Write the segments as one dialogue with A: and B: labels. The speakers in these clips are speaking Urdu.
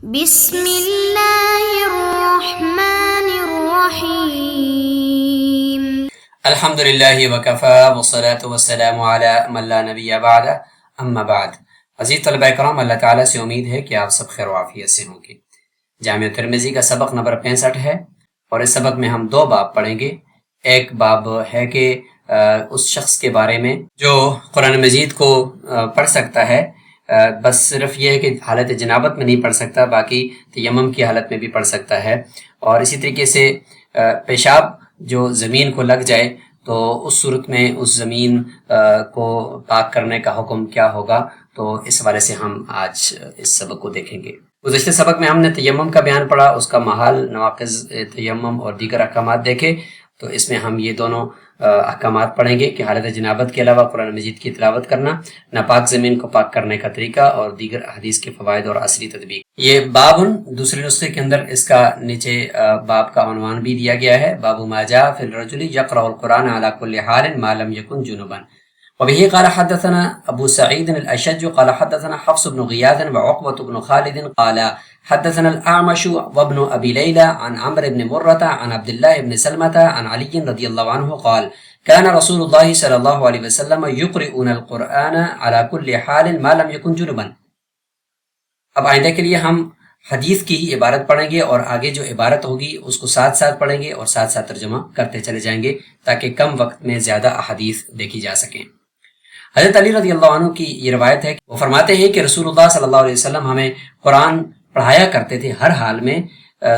A: بسم اللہ الرحمن الرحیم
B: الحمدللہ وکفا والصلاة والسلام علی من لا نبی بعد اما بعد۔ عزیز طلبہ کرام، اللہ تعالیٰ سے امید ہے کہ آپ سب خیر و عافیت سے ہوں گے۔ جامع ترمذی کا سبق نمبر 65 ہے اور اس سبق میں ہم 2 باب پڑھیں گے۔ ایک باب ہے کہ اس شخص کے بارے میں جو قرآن مجید کو پڑھ سکتا ہے، بس صرف یہ ہے کہ حالت جنابت میں نہیں پڑھ سکتا، باقی تیمم کی حالت میں بھی پڑھ سکتا ہے۔ اور اسی طریقے سے پیشاب جو زمین کو لگ جائے تو اس صورت میں اس زمین کو پاک کرنے کا حکم کیا ہوگا، تو اس حوالے سے ہم آج اس سبق کو دیکھیں گے۔ گزشتہ سبق میں ہم نے تیمم کا بیان پڑھا، اس کا محال، نواقض تیمم اور دیگر احکامات دیکھے، تو اس میں ہم یہ دونوں احکامات پڑھیں گے کہ حالت جنابت کے علاوہ قرآن مجید کی تلاوت کرنا، ناپاک زمین کو پاک کرنے کا طریقہ اور دیگر حدیث کے فوائد اور عصری تطبیق۔ یہ باب دوسرے نسخے کے اندر اس کا نیچے باب کا عنوان بھی دیا گیا ہے، باب ما جاء فی الرجل یقرأ القرآن علی کل حال ما لم یکن جنبا۔ وبه قال حدثنا ابو سعید الاشج قال حدثنا حفص بن غیاث وعقبة بن خالد قال حدثنا الأعمش وابن أبي ليلى عن عمرو بن مرة عن عبد الله بن سلمة عن علي رضي الله عنه قال كان رسول الله صلى الله عليه وسلم يقرئون القرآن على كل حال ما لم يكن جنبا۔ اب آئندہ کے لیے ہم حدیث کی ہی عبارت پڑھیں گے اور آگے جو عبارت ہوگی اس کو ساتھ ساتھ پڑھیں گے اور ساتھ ساتھ ترجمہ کرتے چلے جائیں گے تاکہ کم وقت میں زیادہ احادیث دیکھی جا سکیں۔ حضرت علی رضی اللہ عنہ کی یہ روایت ہے کہ وہ فرماتے ہیں کہ رسول اللہ صلی اللہ علیہ وسلم ہمیں قرآن پڑھایا کرتے تھے ہر حال میں،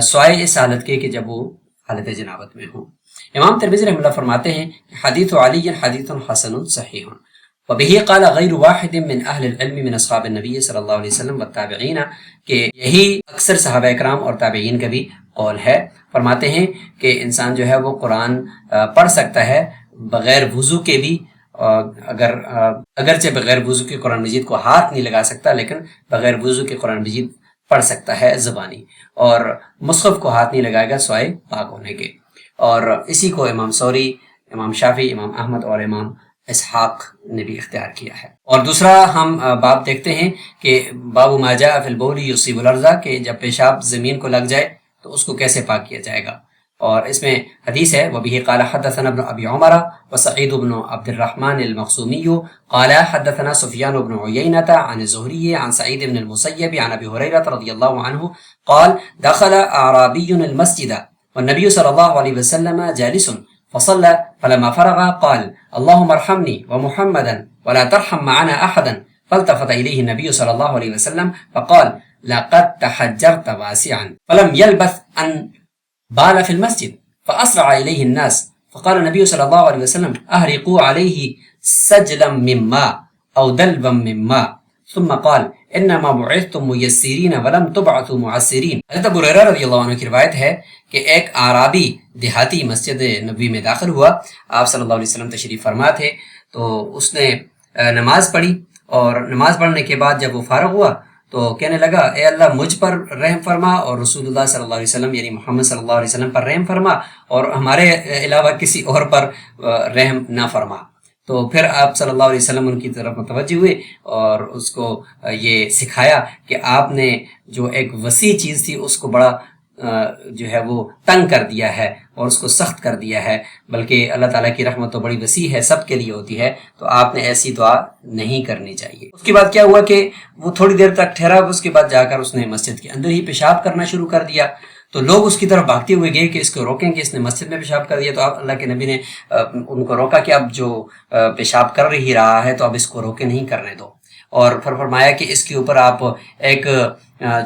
B: سوائے اس حالت کے کہ جب وہ حالت جنابت میں ہوں۔ امام ترمذی رحمہ اللہ فرماتے ہیں کہ حدیث علی حدیث حسن صحیح، وبه قال غیر واحد من اہل العلم من اصحاب النبی صلی اللہ علیہ وسلم والتابعین، کہ یہی اکثر صحابہ کرام اور تابعین کا بھی قول ہے۔ فرماتے ہیں کہ انسان جو ہے وہ قرآن پڑھ سکتا ہے بغیر وضو کے بھی، اگرچہ بغیر وضو کے قرآن مجید کو ہاتھ نہیں لگا سکتا، لیکن بغیر وضو کے قرآن مجید پڑھ سکتا ہے زبانی، اور مصحف کو ہاتھ نہیں لگائے گا سوائے پاک ہونے کے۔ اور اسی کو امام ثوری، امام شافعی، امام احمد اور امام اسحاق نے بھی اختیار کیا ہے۔ اور دوسرا ہم باب دیکھتے ہیں کہ باب ما جاء فی البول یصیب الارض، کہ جب پیشاب زمین کو لگ جائے تو اس کو کیسے پاک کیا جائے گا، اور اس میں حدیث ہے وبه قال حدثنا ابن ابي عمر وسعيد بن عبد الرحمن المخزومي قال حدثنا سفيان بن عيينة عن الزهري عن سعيد بن المسيب عن ابي هريرة رضي الله عنه قال دخل اعرابي المسجد والنبي صلى الله عليه وسلم جالس فصلى فلما فرغ قال اللهم ارحمني ومحمدا ولا ترحم معنا احدا، فالتفت اليه النبي صلى الله عليه وسلم فقال لقد تحجرت واسعا، فلم يلبث ان بال في المسجد فأسرع إليه الناس فقال النبي صلى الله عليه وسلم أهرقوا عليه سجلا من ماء أو دلبا من ماء، ثم قال إنما بعثتم ميسرين ولم تبعثوا معسرين۔ حضرت ابو ہریرہ رضی اللہ عنہ کی روایت ہے کہ ایک اعرابی دیہاتی مسجد نبوی میں داخل ہوا، آپ صلی اللہ علیہ وسلم تشریف فرما تھے، تو اس نے نماز پڑھی، اور نماز پڑھنے کے بعد جب وہ فارغ ہوا تو کہنے لگا اے اللہ مجھ پر رحم فرما اور رسول اللہ صلی اللہ علیہ وسلم یعنی محمد صلی اللہ علیہ وسلم پر رحم فرما، اور ہمارے علاوہ کسی اور پر رحم نہ فرما۔ تو پھر آپ صلی اللہ علیہ وسلم ان کی طرف متوجہ ہوئے اور اس کو یہ سکھایا کہ آپ نے جو ایک وسیع چیز تھی اس کو بڑا جو ہے وہ تنگ کر دیا ہے اور اس کو سخت کر دیا ہے، بلکہ اللہ تعالیٰ کی رحمت تو بڑی وسیع ہے، سب کے لیے ہوتی ہے، تو آپ نے ایسی دعا نہیں کرنی چاہیے۔ اس کے بعد کیا ہوا کہ وہ تھوڑی دیر تک ٹھہرا، اس کے بعد جا کر اس نے مسجد کے اندر ہی پیشاب کرنا شروع کر دیا، تو لوگ اس کی طرف بھاگتے ہوئے گئے کہ اس کو روکیں کہ اس نے مسجد میں پیشاب کر دیا، تو آپ اللہ کے نبی نے ان کو روکا کہ اب جو پیشاب کر ہی رہا ہے تو اب اس کو روکے نہیں کرنے دو، اور پھر فرمایا کہ اس کے اوپر آپ ایک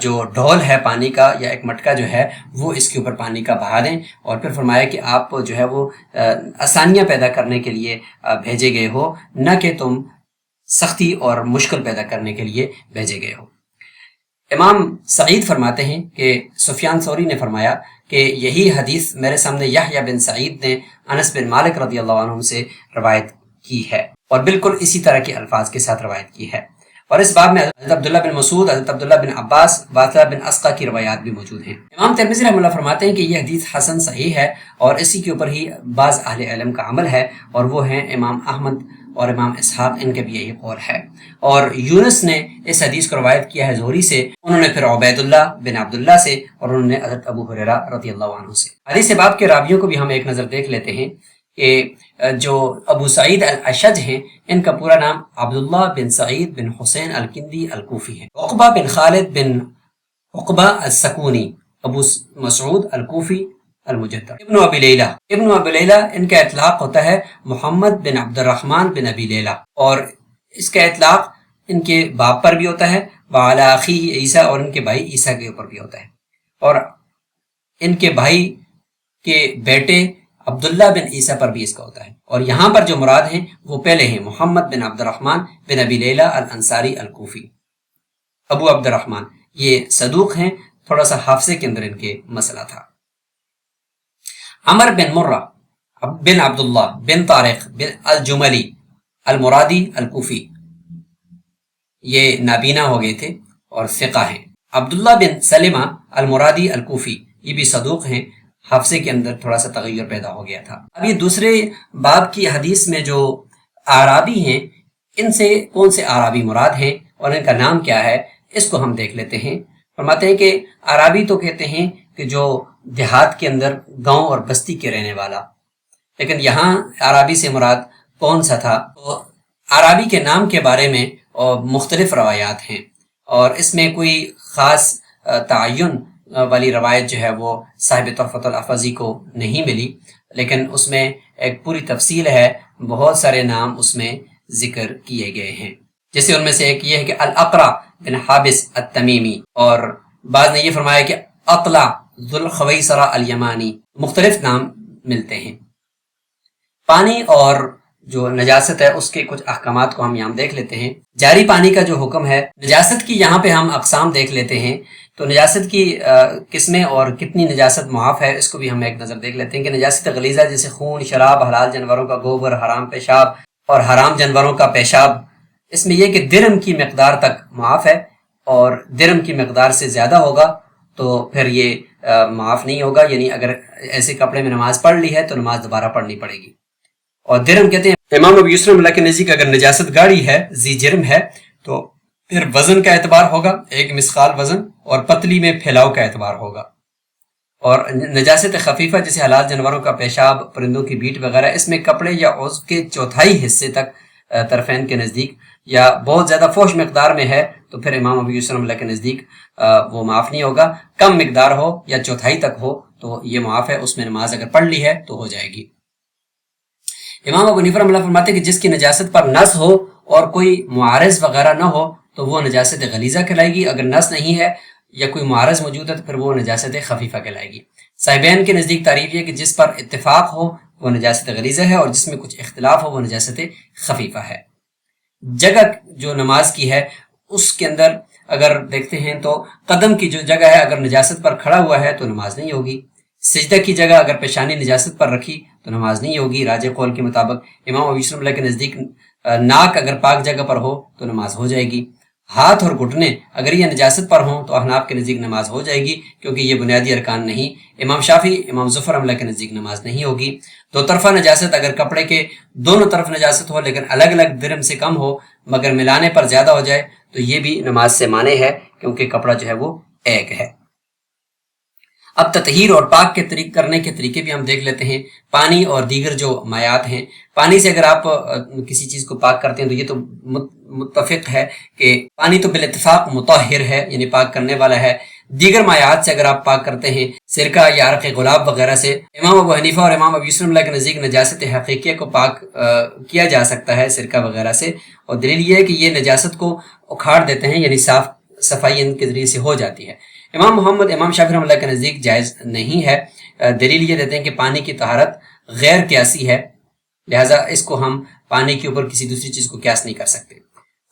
B: جو ڈھول ہے پانی کا یا ایک مٹکا جو ہے وہ اس کے اوپر پانی کا بہا دیں، اور پھر فرمایا کہ آپ جو ہے وہ آسانیاں پیدا کرنے کے لیے بھیجے گئے ہو، نہ کہ تم سختی اور مشکل پیدا کرنے کے لیے بھیجے گئے ہو۔ امام سعید فرماتے ہیں کہ سفیان ثوری نے فرمایا کہ یہی حدیث میرے سامنے یحییٰ بن سعید نے انس بن مالک رضی اللہ عنہ سے روایت کی ہے، اور بالکل اسی طرح کے الفاظ کے ساتھ روایت کی ہے۔ اور اس باب میں حضرت عبداللہ بن مسعود، حضرت عبداللہ بن عباس، واثلہ بن اسقا کی روایات بھی موجود ہیں۔ امام ترمذی رحمہ اللہ فرماتے ہیں کہ یہ حدیث حسن صحیح ہے، اور اسی کے اوپر ہی بعض اہل علم کا عمل ہے، اور وہ ہیں امام احمد اور امام اسحاق ان کا بھی یہی قول ہے. اور یونس نے اس حدیث کو روایت کیا ہے زہری سے، انہوں نے پھر عبید اللہ بن عبداللہ سے، اور انہوں نے حضرت ابو ہریرہ رضی اللہ عنہ سے. حدیث باب کے راویوں کو بھی ہم ایک نظر دیکھ لیتے ہیں کہ جو ابو سعید الاشج ہیں ان کا پورا نام عبداللہ بن سعید بن حسین الکندی الکوفی ہے. عقبہ بن خالد بن عقبہ السکونی ابو مسعود الکوفی المجدد. ابن ابی لیلہ ان کا اطلاق ہوتا ہے محمد بن عبد الرحمن بن ابی لیلہ، اور اس کا اطلاق ان کے باپ پر بھی ہوتا ہے، وعلی اخیہ عیسیٰ، اور ان کے بھائی عیسیٰ کے اوپر بھی ہوتا ہے، اور ان کے بھائی کے بیٹے عبداللہ بن عیسیٰ پر بھی اس کا ہوتا ہے. اور یہاں پر جو مراد ہیں وہ پہلے ہیں محمد بن عبد الرحمن بن ابی لیلہ الانصاری الکوفی. ابو عبد الرحمن یہ صدوق ہیں، تھوڑا سا حافظے کے اندر ان کے مسئلہ تھا. عمر بن مرہ بن عبداللہ بن طارق بن الجملی المرادی الکوفی، یہ نابینا ہو گئے تھے اور ثقہ ہیں. عبداللہ بن سلمہ المرادی الکوفی یہ بھی صدوق ہیں، حافظے کے اندر تھوڑا سا تغیر پیدا ہو گیا تھا. اب یہ دوسرے باب کی حدیث میں جو اعرابی ہیں ان سے کون سے اعرابی مراد ہیں اور ان کا نام کیا ہے اس کو ہم دیکھ لیتے ہیں. فرماتے ہیں کہ اعرابی تو کہتے ہیں کہ جو دیہات کے اندر گاؤں اور بستی کے رہنے والا، لیکن یہاں اعرابی سے مراد کون سا تھا؟ تو اعرابی کے نام کے بارے میں مختلف روایات ہیں، اور اس میں کوئی خاص تعین والی روایت جو ہے وہ صاحب تحفۃ الحفظی کو نہیں ملی، لیکن اس میں ایک پوری تفصیل ہے، بہت سارے نام اس میں ذکر کیے گئے ہیں. جیسے ان میں سے ایک یہ ہے کہ الاقرع بن حابس التمیمی، اور بعض نے یہ فرمایا کہ اطلع ذو الخویصرہ الیمانی، مختلف نام ملتے ہیں. پانی اور جو نجاست ہے اس کے کچھ احکامات کو ہم یہاں دیکھ لیتے ہیں. جاری پانی کا جو حکم ہے، نجاست کی یہاں پہ ہم اقسام دیکھ لیتے ہیں. تو نجاست کی قسمیں اور کتنی نجاست معاف ہے اس کو بھی ہم ایک نظر دیکھ لیتے ہیں کہ نجاست غلیظہ جیسے خون، شراب، حلال جانوروں کا گوبر، حرام پیشاب اور حرام جانوروں کا پیشاب، اس میں یہ کہ درم کی مقدار تک معاف ہے، اور درم کی مقدار سے زیادہ ہوگا تو پھر یہ معاف نہیں ہوگا. یعنی اگر ایسے کپڑے میں نماز پڑھ لی ہے تو نماز دوبارہ پڑھنی پڑے گی. اور درم کہتے ہیں امام ابو یوسف اللہ کے نزدیک اگر نجاست گاڑی ہے، ذی جرم ہے، تو پھر وزن کا اعتبار ہوگا، 1 مسقال وزن، اور پتلی میں پھیلاؤ کا اعتبار ہوگا. اور نجاست خفیفہ جیسے حلال جانوروں کا پیشاب، پرندوں کی بیٹ وغیرہ، اس میں کپڑے یا عضو کے چوتھائی حصے تک طرفین کے نزدیک یا بہت زیادہ فوش مقدار میں ہے تو پھر امام ابو یوسف اللہ کے نزدیک وہ معاف نہیں ہوگا. کم مقدار ہو یا چوتھائی تک ہو تو یہ معاف ہے، اس میں نماز اگر پڑھ لی ہے تو ہو جائے گی. امام ابو حنیفہ رحمہ اللہ فرماتے ہیں کہ جس کی نجاست پر نص ہو اور کوئی معارض وغیرہ نہ ہو تو وہ نجاست غلیظہ کہلائے گی. اگر نص نہیں ہے یا کوئی معارض موجود ہے تو پھر وہ نجاست خفیفہ کہلائے گی. صاحبین کے نزدیک تعریف یہ کہ جس پر اتفاق ہو وہ نجاست غلیظہ ہے، اور جس میں کچھ اختلاف ہو وہ نجاست خفیفہ ہے. جگہ جو نماز کی ہے اس کے اندر اگر دیکھتے ہیں تو قدم کی جو جگہ ہے اگر نجاست پر کھڑا ہوا ہے تو نماز نہیں ہوگی. سجدہ کی جگہ اگر پیشانی نجاست پر رکھی تو نماز نہیں ہوگی. راجح قول کے مطابق امام ابو یوسف اللہ کے نزدیک ناک اگر پاک جگہ پر ہو تو نماز ہو جائے گی. ہاتھ اور گھٹنے اگر یہ نجاست پر ہوں تو احناف کے نزدیک نماز ہو جائے گی کیونکہ یہ بنیادی ارکان نہیں. امام شافعی، امام ظفر رحمہ اللہ کے نزدیک نماز نہیں ہوگی. دو طرفہ نجاست اگر کپڑے کے دونوں طرف نجاست ہو لیکن الگ الگ درم سے کم ہو مگر ملانے پر زیادہ ہو جائے تو یہ بھی نماز سے مانع ہے کیونکہ کپڑا جو ہے وہ ایک ہے. اب تطہیر اور پاک کے کرنے کے طریقے بھی ہم دیکھ لیتے ہیں. پانی اور دیگر جو مایات ہیں، پانی سے اگر آپ کسی چیز کو پاک کرتے ہیں تو یہ تو متفق ہے کہ پانی تو بالاتفاق مطہر ہے، یعنی پاک کرنے والا ہے. دیگر مایات سے اگر آپ پاک کرتے ہیں، سرکہ یا عرق گلاب وغیرہ سے، امام ابو حنیفہ اور امام ابو یوسف اللہ کے نزدیک نجاست حقیقیہ کو پاک کیا جا سکتا ہے سرکہ وغیرہ سے. اور دلیل یہ ہے کہ یہ نجاست کو اکھاڑ دیتے ہیں، یعنی صفائی ان کے ذریعے سے ہو جاتی ہے. امام محمد، امام شافعی رحمہ اللہ کے نزدیک جائز نہیں ہے. دلیل یہ دیتے ہیں کہ پانی کی طہارت غیر قیاسی ہے، لہٰذا اس کو ہم پانی کے اوپر کسی دوسری چیز کو قیاس نہیں کر سکتے.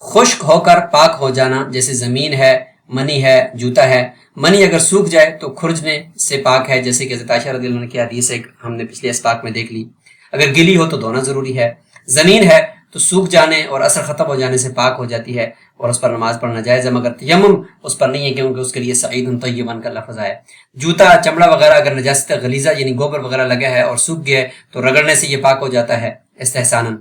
B: خشک ہو کر پاک ہو جانا جیسے زمین ہے، منی ہے، جوتا ہے. منی اگر سوکھ جائے تو کھرجنے سے پاک ہے، جیسے کہ حضرت عائشہ رضی اللہ عنہ کی حدیث ہے، ہم نے پچھلے اسباق میں دیکھ لی. اگر گلی ہو تو دھونا ضروری ہے. زمین ہے تو سوکھ جانے اور اثر ختم ہو جانے سے پاک ہو جاتی ہے اور اس پر نماز پڑھنا جائز ہے، مگر تیمم اس پر نہیں ہے کیونکہ اس کے لیے سعید طیبا کا لفظ ہے. جوتا، چمڑا وغیرہ اگر نجاست غلیظہ یعنی گوبر وغیرہ لگا ہے اور سوکھ گیا ہے تو رگڑنے سے یہ پاک ہو جاتا ہے استحساناً.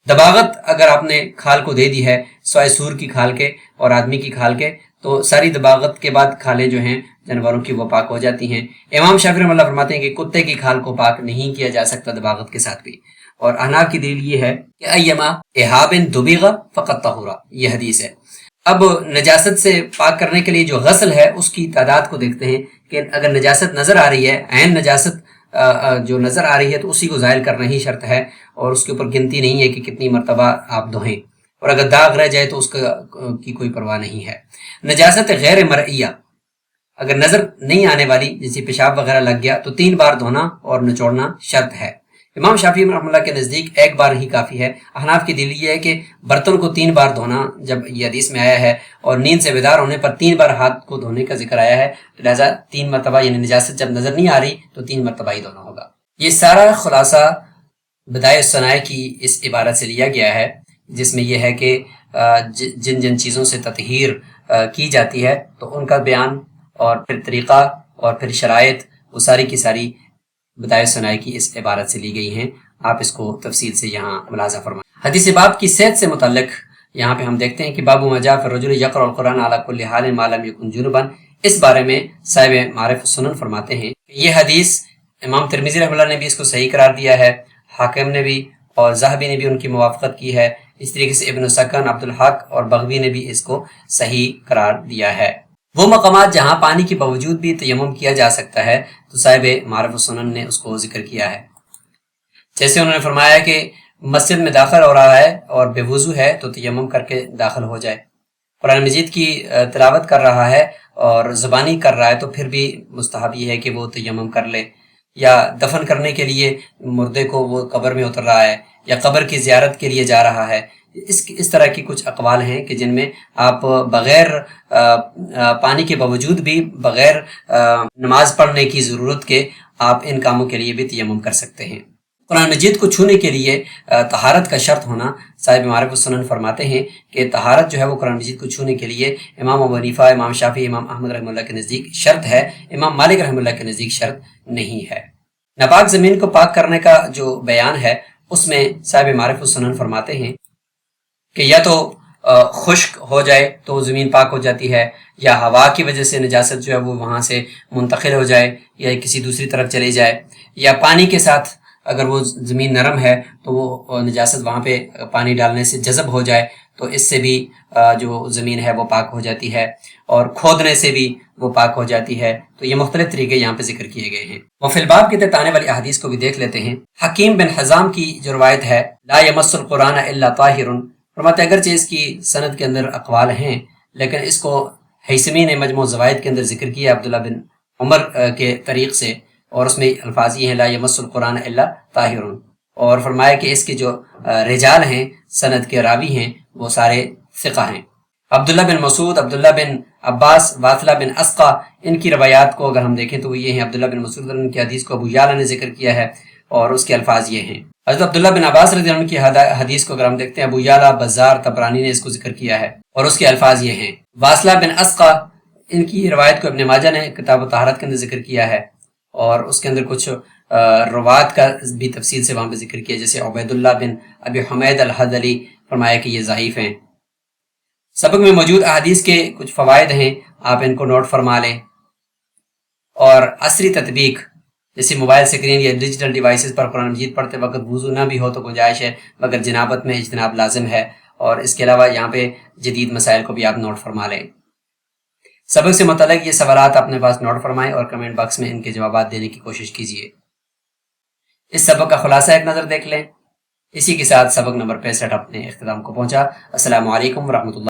B: دباغت اگر آپ نے کھال کو دے دی ہے سوائے سور کی کھال کے اور آدمی کی کھال کے، تو ساری دباغت کے بعد کھالیں جو ہیں جانوروں کی وہ پاک ہو جاتی ہیں۔ امام شافعی رحمۃ اللہ فرماتے ہیں کہ کتے کی کھال کو پاک نہیں کیا جا سکتا دباغت کے ساتھ بھی۔ اور احناف کی دلیل یہ ہے کہ ایما احاب دبیغ فقط طہورا، یہ حدیث ہے۔ اب نجاست سے پاک کرنے کے لیے جو غسل ہے اس کی تعداد کو دیکھتے ہیں کہ اگر نجاست نظر آ رہی ہے، عین نجاست جو نظر آ رہی ہے، تو اسی کو زائل کرنا ہی شرط ہے، اور اس کے اوپر گنتی نہیں ہے کہ کتنی مرتبہ آپ دھوئیں، اور اگر داغ رہ جائے تو اس کی کوئی پرواہ نہیں ہے۔ نجاست غیر مرئیہ، اگر نظر نہیں آنے والی جیسے پیشاب وغیرہ لگ گیا تو 3 بار دھونا اور نچوڑنا شرط ہے۔ امام شافعی رحمۃ اللہ کے نزدیک 1 بار ہی کافی ہے۔ احناف کی دلیل یہ ہے کہ برتن کو 3 بار دھونا جب یہ حدیث میں آیا ہے، اور نیند سے بیدار ہونے پر 3 بار ہاتھ کو دھونے کا ذکر آیا ہے، لہٰذا 3 مرتبہ، یعنی نجاست جب نظر نہیں آ رہی تو 3 مرتبہ ہی دھونا ہوگا۔ یہ سارا خلاصہ بدائع الصنائع کی اس عبارت سے لیا گیا ہے، جس میں یہ ہے کہ جن جن چیزوں سے تطہیر کی جاتی ہے تو ان کا بیان، اور پھر طریقہ، اور پھر شرائط، وہ ساری کی ساری بدائع الصنائع کی اس عبارت سے لی گئی ہیں۔ آپ اس کو تفصیل سے یہاں ملاحظہ فرمائیں۔ حدیث باب کی صحت سے متعلق یہاں پہ ہم دیکھتے ہیں کہ باب ما جاء فی الرجل یقرأ القرآن علی کل حال ما لم یکن جنبا، اس بارے میں صاحب معارف السنن فرماتے ہیں کہ یہ حدیث امام ترمذی رحمۃ اللہ نے بھی اس کو صحیح قرار دیا ہے، حاکم نے بھی اور ذہبی نے بھی ان کی موافقت کی ہے، اس طریقے سے ابن سکن، عبدالحق اور بغوی نے بھی اس کو صحیح قرار دیا ہے۔ وہ مقامات جہاں پانی کے باوجود بھی تیمم کیا جا سکتا ہے تو صاحب معارف السنن نے اس کو ذکر کیا ہے، جیسے انہوں نے فرمایا کہ مسجد میں داخل ہو رہا ہے اور بے وضو ہے تو تیمم کر کے داخل ہو جائے، قرآن مجید کی تلاوت کر رہا ہے اور زبانی کر رہا ہے تو پھر بھی مستحب یہ ہے کہ وہ تیمم کر لے، یا دفن کرنے کے لیے مردے کو وہ قبر میں اتر رہا ہے، یا قبر کی زیارت کے لیے جا رہا ہے، اس طرح کی کچھ اقوال ہیں کہ جن میں آپ بغیر پانی کے باوجود بھی بغیر نماز پڑھنے کی ضرورت کے آپ ان کاموں کے لیے بھی تیمم کر سکتے ہیں۔ قرآن مجید کو چھونے کے لیے طہارت کا شرط ہونا، صاحب معارف السنن فرماتے ہیں کہ طہارت جو ہے وہ قرآن مجید کو چھونے کے لیے امام ابو حنیفہ، امام شافعی، امام احمد رحمۃ اللہ کے نزدیک شرط ہے، امام مالک رحمۃ اللہ کے نزدیک شرط نہیں ہے۔ ناپاک زمین کو پاک کرنے کا جو بیان ہے اس میں صاحب معارف السنن فرماتے ہیں کہ یا تو خشک ہو جائے تو زمین پاک ہو جاتی ہے، یا ہوا کی وجہ سے نجاست جو ہے وہ وہاں سے منتقل ہو جائے یا کسی دوسری طرف چلی جائے، یا پانی کے ساتھ اگر وہ زمین نرم ہے تو وہ نجاست وہاں پہ پانی ڈالنے سے جذب ہو جائے تو اس سے بھی جو زمین ہے وہ پاک ہو جاتی ہے، اور کھودنے سے بھی وہ پاک ہو جاتی ہے۔ تو یہ مختلف طریقے یہاں پہ ذکر کیے گئے ہیں۔ وفی الباب کے تحت آنے والی احادیث کو بھی دیکھ لیتے ہیں۔ حکیم بن حزام کی جو روایت ہے لا یمس القرآن الا طاہر، فرماتے ہیں اگرچہ اس کی سند کے اندر اقوال ہیں لیکن اس کو حیثمی نے مجموع الزوائد کے اندر ذکر کیا عبداللہ بن عمر کے طریق سے، اور اس میں الفاظ یہ ہیں لا یمس القرآن الا طاہر، اور فرمایا کہ اس کے جو رجال ہیں، سند کے راوی ہیں، وہ سارے ثقہ ہیں۔ عبداللہ بن مسعود، عبداللہ بن عباس، واثلہ بن اسقا، ان کی روایات کو اگر ہم دیکھیں تو وہ یہ ہیں۔ عبداللہ بن مسعود ان کی حدیث کو ابو یعلا نے ذکر کیا ہے اور اس کے الفاظ یہ ہیں۔ حضرت عبداللہ بن عباس رضی اللہ عنہ کی حدیث کو اگر ہم دیکھتے ہیں، ابو یعلا، بزار، طبرانی نے اس کو ذکر کیا ہے اور اس کے الفاظ یہ ہیں۔ واثلہ بن اسقا، ان کی روایت کو ابن ماجہ نے کتاب الطہارت کے اندر ذکر کیا ہے، اور اس کے اندر کچھ روات کا بھی تفصیل سے وہاں پہ ذکر کیا، جیسے عبید اللہ بن ابی حمید الحدلی، فرمایا کہ یہ ضعیف ہیں۔ سبق میں موجود احادیث کے کچھ فوائد ہیں، آپ ان کو نوٹ فرما لیں۔ اور عصری تطبیق، جیسے موبائل سکرین یا ڈیجیٹل ڈیوائسز پر قرآن مجید پڑھتے وقت وضو نہ بھی ہو تو گنجائش ہے، مگر جنابت میں اجتناب لازم ہے، اور اس کے علاوہ یہاں پہ جدید مسائل کو بھی آپ نوٹ فرما لیں۔ سبق سے متعلق یہ سوالات اپنے پاس نوٹ فرمائیں اور کمنٹ باکس میں ان کے جوابات دینے کی کوشش کیجیے۔ اس سبق کا خلاصہ ایک نظر دیکھ لیں۔ اسی کے ساتھ سبق نمبر 65 اپنے اختتام کو پہنچا۔ السلام علیکم ورحمۃ اللہ۔